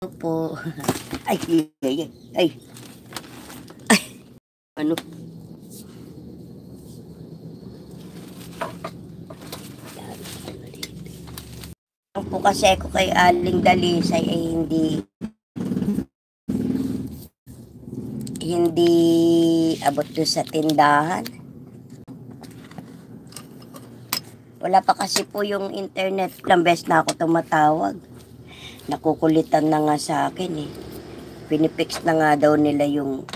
Opo. Ay, ay, ay, ay. Ay, ano? Ang po kasi ako kay Aling Dalisay ay hindi abot doon sa tindahan. Wala pa kasi po yung internet. Ilang beses na ako tumatawag. Nakukulitan na nga sa akin eh. Pinipix na nga daw nila yung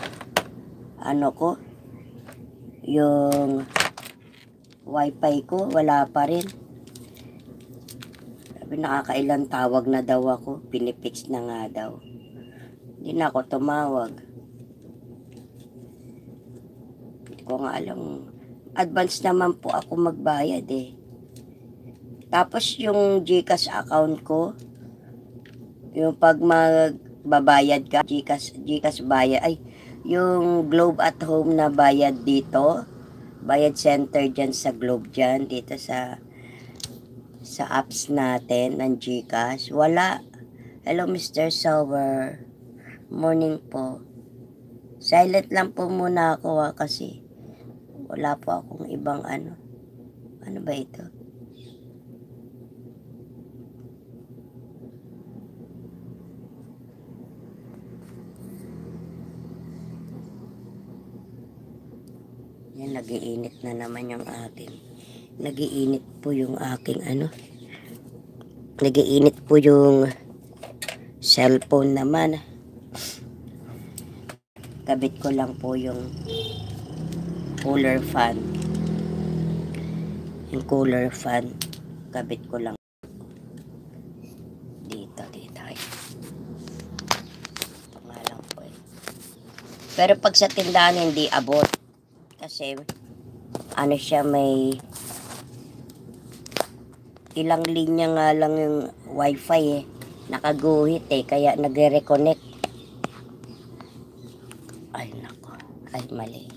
ano ko, yung wifi ko, wala pa rin. Sabi nakakailang tawag na daw ako, pinipix na nga daw. Hindi na ako tumawag. Hindi ko nga alam. Advance naman po ako magbayad eh. Tapos yung GCash account ko, yung pag magbabayad ka, GCash bayad, ay, yung Globe at Home na bayad dito, bayad center dyan sa Globe dyan, dito sa apps natin ng GCash, wala. Hello Mr. Sower, morning po. Silent lang po muna ako kasi wala po akong ibang ano ba ito? Yan, nagiinit na naman yung aking. Nagiinit po yung aking ano. Nagiinit po yung cellphone naman. Kabit ko lang po yung cooler fan. Yung cooler fan. Kabit ko lang. Dito. Ito nga lang po eh. Pero pag sa tindahan hindi abot. Kasi ano siya, may ilang linya nga lang yung wifi eh. Nakaguhit eh, kaya nagre-reconnect. Ay nako, ay mali.